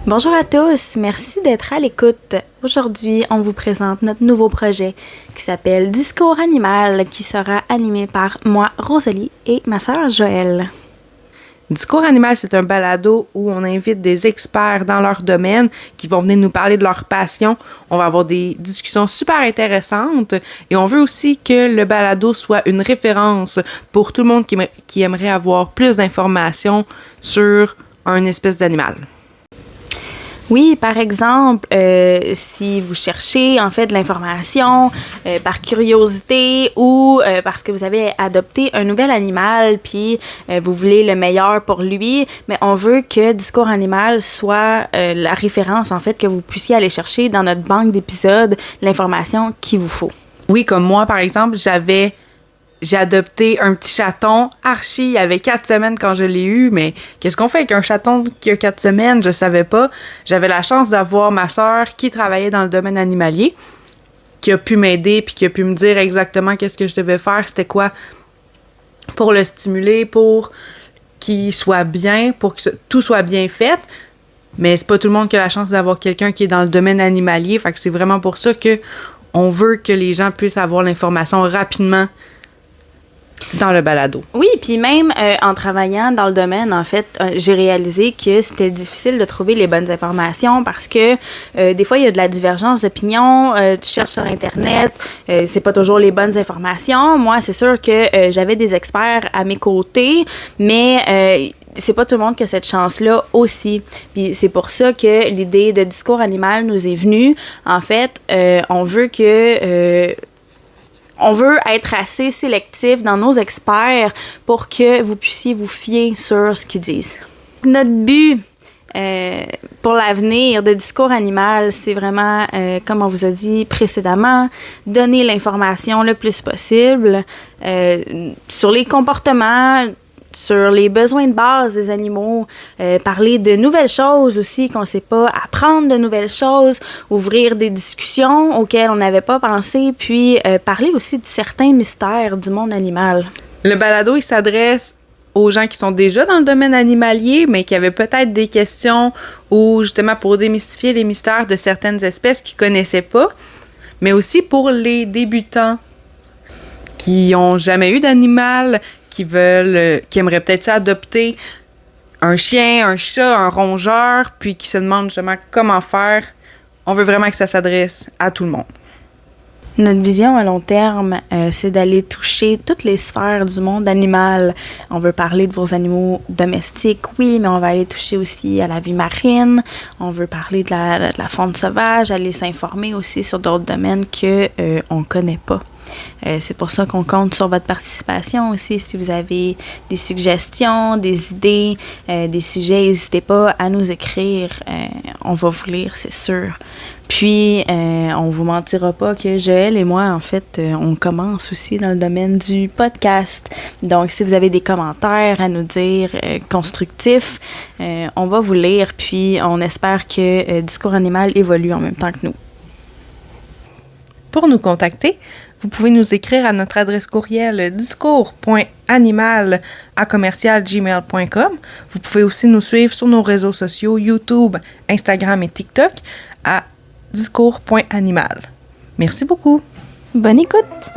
Bonjour à tous, merci d'être à l'écoute. Aujourd'hui, on vous présente notre nouveau projet qui s'appelle Discours animal, qui sera animé par moi, Rosalie, et ma sœur Joëlle. Discours animal, c'est un balado où on invite des experts dans leur domaine qui vont venir nous parler de leur passion. On va avoir des discussions super intéressantes et on veut aussi que le balado soit une référence pour tout le monde qui aimerait avoir plus d'informations sur un espèce d'animal. Oui, par exemple, si vous cherchez en fait de l'information par curiosité ou parce que vous avez adopté un nouvel animal puis vous voulez le meilleur pour lui, mais on veut que Discours animal soit la référence en fait que vous puissiez aller chercher dans notre banque d'épisodes l'information qu'il vous faut. Oui, comme moi par exemple, j'ai adopté un petit chaton. Archie, il avait 4 semaines quand je l'ai eu, mais qu'est-ce qu'on fait avec un chaton qui a 4 semaines? Je savais pas. J'avais la chance d'avoir ma sœur qui travaillait dans le domaine animalier, qui a pu m'aider puis qui a pu me dire exactement qu'est-ce que je devais faire, c'était quoi pour le stimuler, pour qu'il soit bien, pour que tout soit bien fait. Mais c'est pas tout le monde qui a la chance d'avoir quelqu'un qui est dans le domaine animalier, fait que c'est vraiment pour ça que on veut que les gens puissent avoir l'information rapidement dans le balado. Oui, puis même en travaillant dans le domaine, en fait, j'ai réalisé que c'était difficile de trouver les bonnes informations parce que des fois, il y a de la divergence d'opinion. Tu cherches sur Internet, c'est pas toujours les bonnes informations. Moi, c'est sûr que j'avais des experts à mes côtés, mais c'est pas tout le monde qui a cette chance-là aussi. Puis c'est pour ça que l'idée de Discours animal nous est venue. En fait, on veut être assez sélectif dans nos experts pour que vous puissiez vous fier sur ce qu'ils disent. Notre but pour l'avenir de Discours animal, c'est vraiment, comme on vous a dit précédemment, donner l'information le plus possible sur les comportements, sur les besoins de base des animaux, parler de nouvelles choses aussi qu'on ne sait pas, apprendre de nouvelles choses, ouvrir des discussions auxquelles on n'avait pas pensé, puis parler aussi de certains mystères du monde animal. Le balado, il s'adresse aux gens qui sont déjà dans le domaine animalier, mais qui avaient peut-être des questions ou justement pour démystifier les mystères de certaines espèces qu'ils ne connaissaient pas, mais aussi pour les débutants qui n'ont jamais eu d'animal, qui aimeraient peut-être adopter un chien, un chat, un rongeur, puis qui se demandent justement comment faire. On veut vraiment que ça s'adresse à tout le monde. Notre vision à long terme, c'est d'aller toucher toutes les sphères du monde animal. On veut parler de vos animaux domestiques, oui, mais on va aller toucher aussi à la vie marine. On veut parler de la faune sauvage, aller s'informer aussi sur d'autres domaines qu'on ne connaît pas. C'est pour ça qu'on compte sur votre participation aussi. Si vous avez des suggestions, des idées, des sujets, n'hésitez pas à nous écrire. On va vous lire, c'est sûr. Puis, on vous mentira pas que Joëlle et moi, en fait, on commence aussi dans le domaine du podcast. Donc, si vous avez des commentaires à nous dire constructifs, on va vous lire. Puis, on espère que Discours animal évolue en même temps que nous. Pour nous contacter, vous pouvez nous écrire à notre adresse courriel discours.animal@gmail.com. Vous pouvez aussi nous suivre sur nos réseaux sociaux YouTube, Instagram et TikTok à discours.animal. Merci beaucoup. Bonne écoute!